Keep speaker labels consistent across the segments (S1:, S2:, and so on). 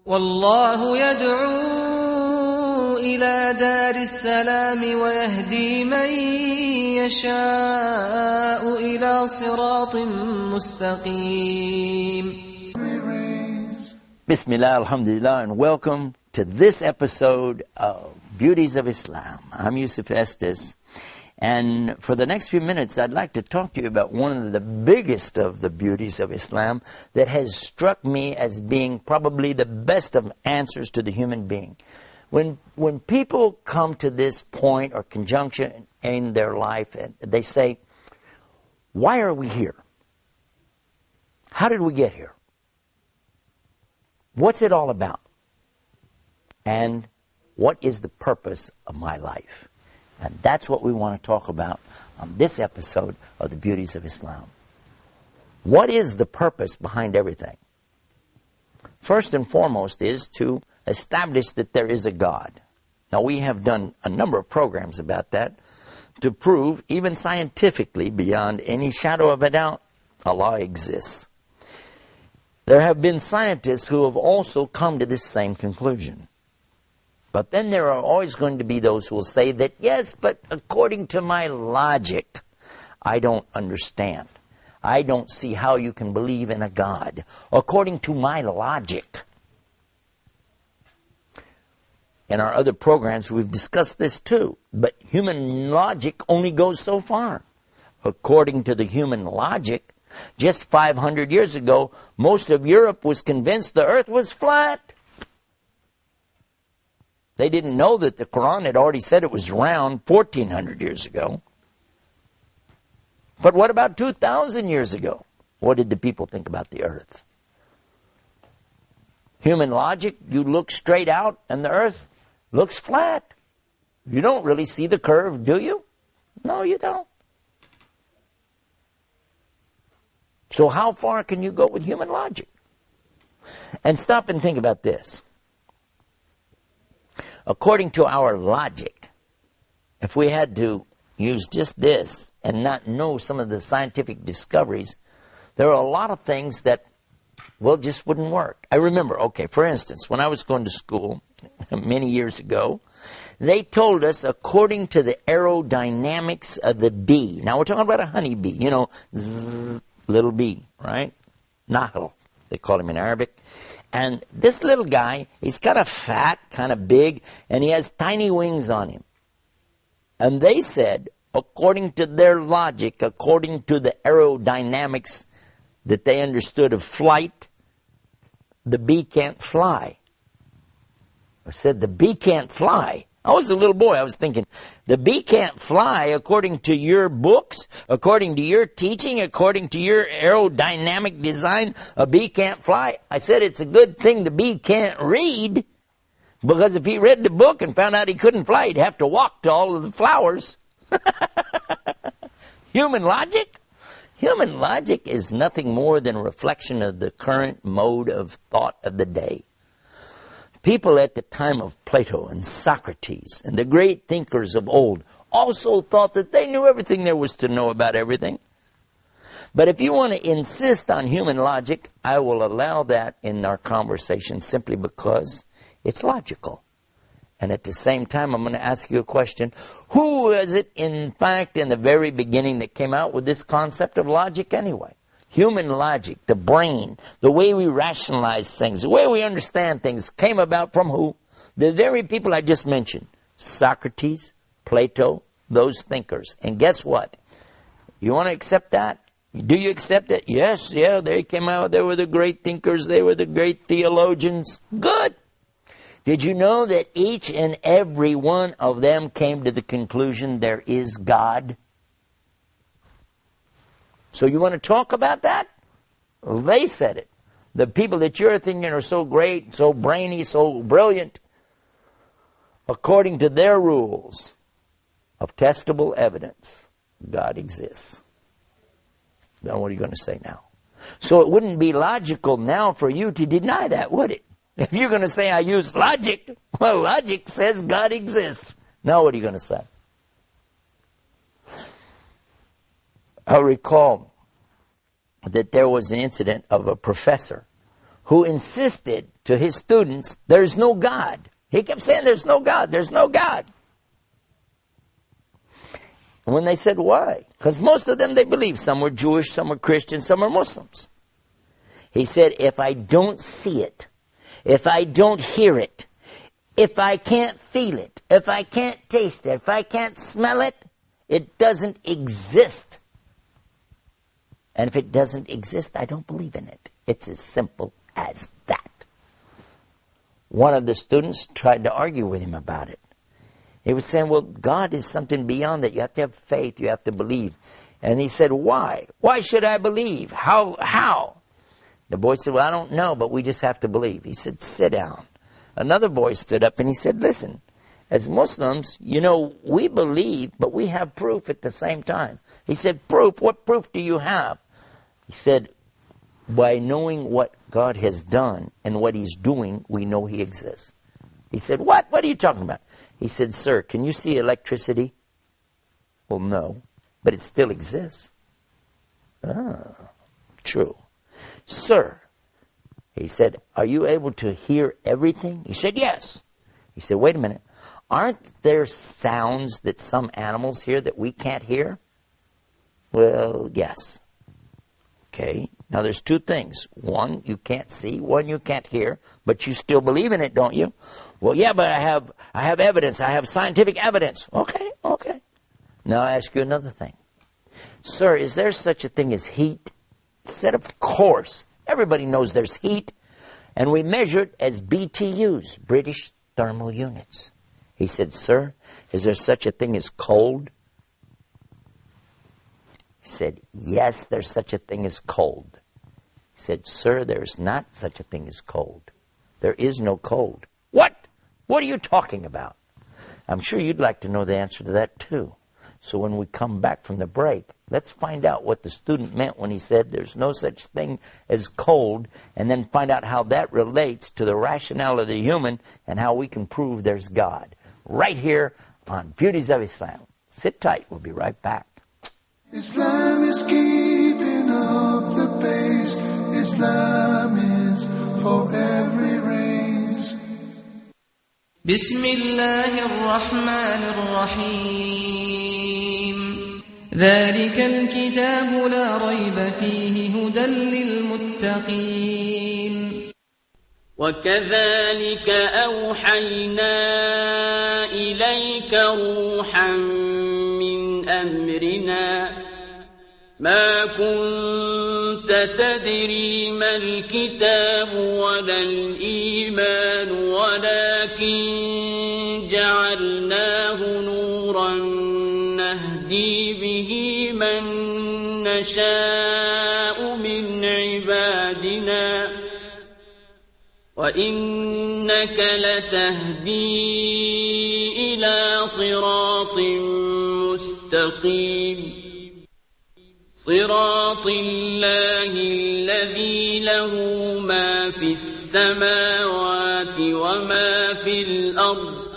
S1: والله يدعو إلى دار السلام ويهدي من يشاء إلى صراط مستقيم.
S2: Bismillah, alhamdulillah, and welcome to this episode of Beauties of Islam. I'm Yusuf Estes, and for the next few minutes I'd like to talk to you about one of the biggest of the beauties of Islam that has struck me as being probably the best of answers to the human being. When people come to this point or conjunction in their life and they say, why are we here? How did we get here? What's it all about? And what is the purpose of my life? And that's what we want to talk about on this episode of the Beauties of Islam. What is the purpose behind everything? First and foremost is to establish that there is a God. Now, we have done a number of programs about that to prove, even scientifically, beyond any shadow of a doubt, Allah exists. There have been scientists who have also come to this same conclusion. But then there are always going to be those who will say that, yes, but according to my logic, I don't understand. I don't see how you can believe in a God. According to my logic. In our other programs, we've discussed this too. But human logic only goes so far. According to the human logic, just 500 years ago, most of Europe was convinced the earth was flat. They didn't know that the Quran had already said it was round 1,400 years ago. But what about 2,000 years ago? What did the people think about the earth? Human logic, you look straight out and the earth looks flat. You don't really see the curve, do you? No, you don't. So how far can you go with human logic? And stop and think about this. According to our logic, if we had to use just this and not know some of the scientific discoveries, there are a lot of things that, well, just wouldn't work. I remember, for instance, when I was going to school many years ago, they told us according to the aerodynamics of the bee. Now we're talking about a honeybee, zzz, little bee, right? Nahl, they call him in Arabic. And this little guy, he's kind of fat, kind of big, and he has tiny wings on him. And they said, according to their logic, according to the aerodynamics that they understood of flight, the bee can't fly. I said, the bee can't fly? I was a little boy. I was thinking, the bee can't fly according to your books, according to your teaching, according to your aerodynamic design. A bee can't fly. I said, it's a good thing the bee can't read, because if he read the book and found out he couldn't fly, he'd have to walk to all of the flowers. Human logic? Human logic is nothing more than a reflection of the current mode of thought of the day. People at the time of Plato and Socrates and the great thinkers of old also thought that they knew everything there was to know about everything. But if you want to insist on human logic, I will allow that in our conversation simply because it's logical. And at the same time, I'm going to ask you a question. Who was it, in fact, in the very beginning that came out with this concept of logic anyway? Human logic, the brain, the way we rationalize things, the way we understand things came about from who? The very people I just mentioned. Socrates, Plato, those thinkers. And guess what? You want to accept that? Do you accept it? Yes, they came out. They were the great thinkers. They were the great theologians. Good. Did you know that each and every one of them came to the conclusion there is God? So you want to talk about that? Well, they said it. The people that you're thinking are so great, so brainy, so brilliant, according to their rules of testable evidence, God exists. Then what are you going to say now? So it wouldn't be logical now for you to deny that, would it? If you're going to say I use logic, well, logic says God exists. Now what are you going to say? I recall that there was an incident of a professor who insisted to his students, there's no God. He kept saying, there's no God, there's no God. And when they said, why? Because most of them, they believed. Some were Jewish, some were Christian, some were Muslims. He said, if I don't see it, if I don't hear it, if I can't feel it, if I can't taste it, if I can't smell it, it doesn't exist. And if it doesn't exist, I don't believe in it. It's as simple as that. One of the students tried to argue with him about it. He was saying, well, God is something beyond that. You have to have faith. You have to believe. And he said, why? Why should I believe? How? The boy said, well, I don't know, but we just have to believe. He said, sit down. Another boy stood up and he said, listen, as Muslims, we believe, but we have proof at the same time. He said, proof? What proof do you have? He said, by knowing what God has done and what he's doing, we know he exists. He said, what? What are you talking about? He said, sir, can you see electricity? Well, no, but it still exists. Ah, true. Sir, he said, are you able to hear everything? He said, yes. He said, wait a minute. Aren't there sounds that some animals hear that we can't hear? Well, yes. Okay. Now there's two things. One, you can't see. One, you can't hear. But you still believe in it, don't you? Well, yeah, but I have evidence. I have scientific evidence. Okay. Now I ask you another thing. Sir, is there such a thing as heat? He said, of course. Everybody knows there's heat. And we measure it as BTUs, British Thermal Units. He said, sir, is there such a thing as cold? He said, yes, there's such a thing as cold. He said, sir, there's not such a thing as cold. There is no cold. What? What are you talking about? I'm sure you'd like to know the answer to that too. So when we come back from the break, let's find out what the student meant when he said there's no such thing as cold, and then find out how that relates to the rationale of the human and how we can prove there's God. Right here on Beauties of Islam. Sit tight. We'll be right back.
S3: Islam is keeping up the pace. Islam is for every race.
S1: Bismillahir Rahmanir Rahim. ذلك الكتاب لا ريب فيه هدى للمتقين.
S4: وكذلك أوحينا إليك روحا من أمرنا ما كنت تدري ما الكتاب ولا الإيمان ولكن جعلناه نورا نهدي به من نشاء من عبادنا وإنك لتهدي إلى صراط مستقيم صراط الله الذي له ما في السماوات وما في الأرض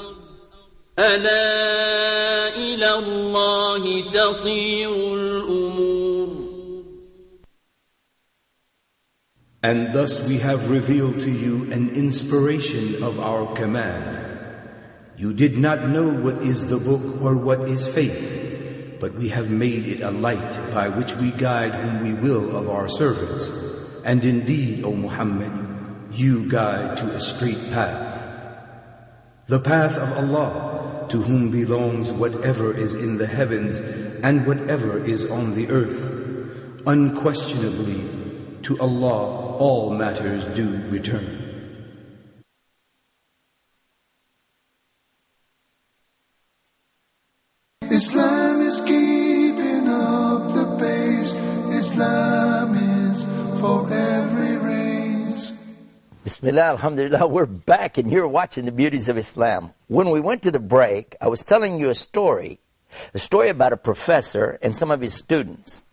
S4: ألا إلى الله تصير الأمور.
S5: And thus we have revealed to you an inspiration of our command. You did not know what is the book or what is faith, but we have made it a light by which we guide whom we will of our servants. And indeed, O Muhammad, you guide to a straight path. The path of Allah, to whom belongs whatever is in the heavens and whatever is on the earth. Unquestionably, to Allah all matters do return.
S3: Islam is keeping up the pace. Islam is for every race.
S2: Bismillah, alhamdulillah, we're back and you're watching the Beauties of Islam. When we went to the break, I was telling you a story about a professor and some of his students.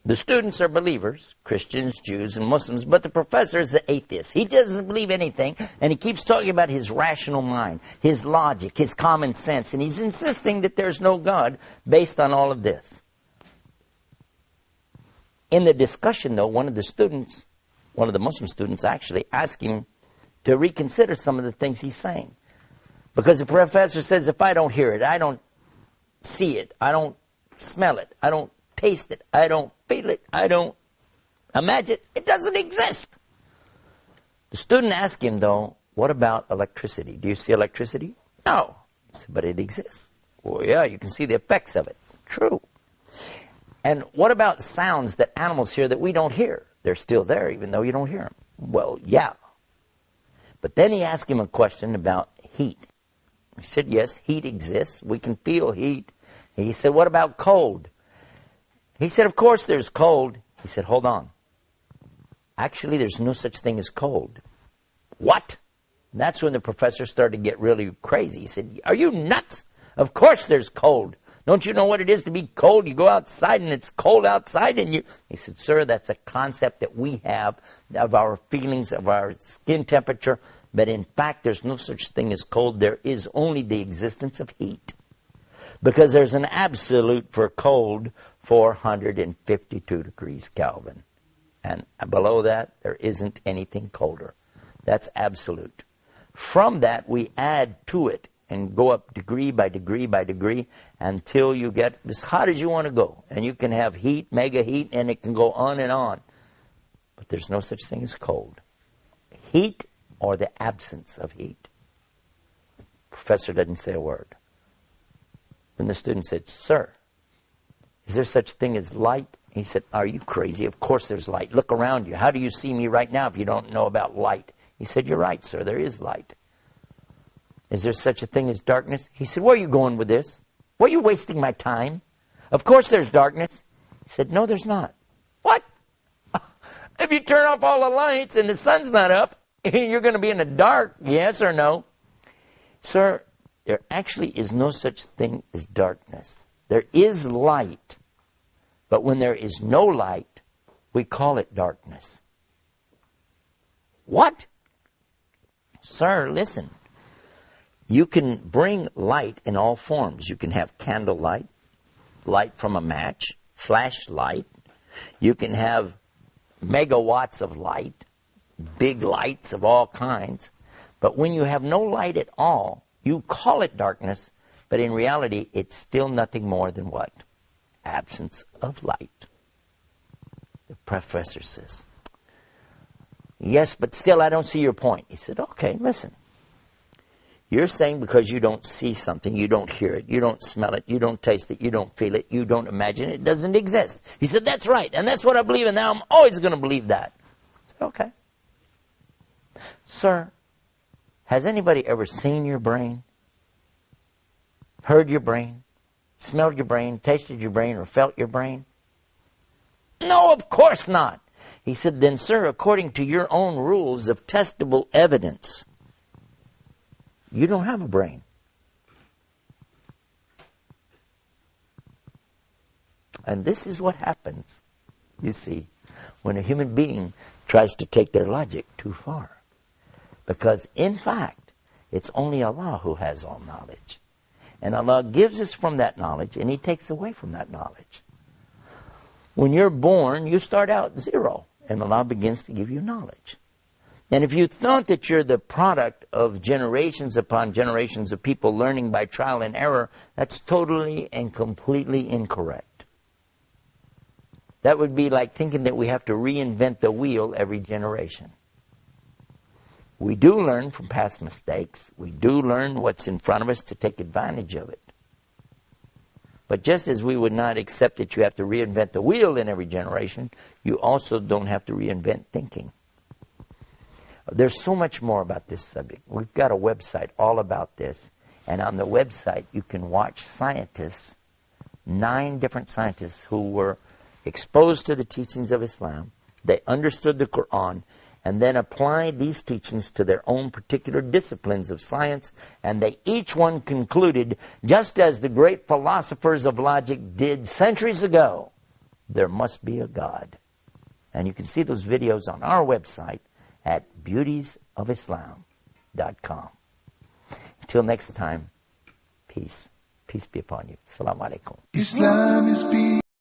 S2: The students are believers, Christians, Jews, and Muslims, but the professor is an atheist. He doesn't believe anything, and he keeps talking about his rational mind, his logic, his common sense, and he's insisting that there's no God based on all of this. In the discussion, though, one of the Muslim students actually asked him to reconsider some of the things he's saying. Because the professor says, if I don't hear it, I don't see it, I don't smell it, I don't taste it, I don't feel it, I don't imagine it, it doesn't exist. The student asked him, though, what about electricity? Do you see electricity? No. He said, but it exists. Well, yeah, you can see the effects of it. True. And what about sounds that animals hear that we don't hear? They're still there even though you don't hear them. Well, yeah. But then he asked him a question about heat. He said, yes, heat exists. We can feel heat. He said, what about cold? He said, of course there's cold. He said, hold on. Actually, there's no such thing as cold. What? That's when the professor started to get really crazy. He said, are you nuts? Of course there's cold. Don't you know what it is to be cold? You go outside and it's cold outside and you... He said, sir, that's a concept that we have of our feelings, of our skin temperature. But in fact, there's no such thing as cold. There is only the existence of heat. Because there's an absolute for cold, 452 degrees Kelvin. And below that, there isn't anything colder. That's absolute. From that, we add to it and go up degree by degree by degree until you get as hot as you want to go. And you can have heat, mega heat, and it can go on and on. But there's no such thing as cold. Heat or the absence of heat. Professor doesn't say a word. Then the student said, sir, is there such a thing as light? He said, are you crazy? Of course there's light. Look around you. How do you see me right now if you don't know about light? He said, you're right, sir. There is light. Is there such a thing as darkness? He said, where are you going with this? Why are you wasting my time? Of course there's darkness. He said, no, there's not. What? If you turn off all the lights and the sun's not up, you're going to be in the dark, yes or no? Sir, there actually is no such thing as darkness. There is light. But when there is no light, we call it darkness. What? Sir, listen. You can bring light in all forms. You can have candlelight, light from a match, flashlight. You can have megawatts of light, big lights of all kinds. But when you have no light at all, you call it darkness, but in reality, it's still nothing more than what? Absence of light. The professor says, yes, but still I don't see your point. He said, okay, listen. You're saying because you don't see something, you don't hear it, you don't smell it, you don't taste it, you don't feel it, you don't imagine it, it doesn't exist. He said, that's right, and that's what I believe, and now I'm always going to believe that. I said, okay. Sir, has anybody ever seen your brain? Heard your brain? Smelled your brain? Tasted your brain? Or felt your brain? No, of course not. He said, then, sir, according to your own rules of testable evidence, you don't have a brain. And this is what happens, you see, when a human being tries to take their logic too far. Because, in fact, it's only Allah who has all knowledge. And Allah gives us from that knowledge, and He takes away from that knowledge. When you're born, you start out zero, and Allah begins to give you knowledge. And if you thought that you're the product of generations upon generations of people learning by trial and error, that's totally and completely incorrect. That would be like thinking that we have to reinvent the wheel every generation. We do learn from past mistakes. We do learn what's in front of us to take advantage of it. But just as we would not accept that you have to reinvent the wheel in every generation, you also don't have to reinvent thinking. There's so much more about this subject. We've got a website all about this. And on the website, you can watch scientists, 9 different scientists who were exposed to the teachings of Islam. They understood the Quran and then applied these teachings to their own particular disciplines of science. And they each one concluded, just as the great philosophers of logic did centuries ago, there must be a God. And you can see those videos on our website at beautiesofislam.com. Until next time, peace. Peace be upon you. Assalamu alaikum.
S3: Islam is peace.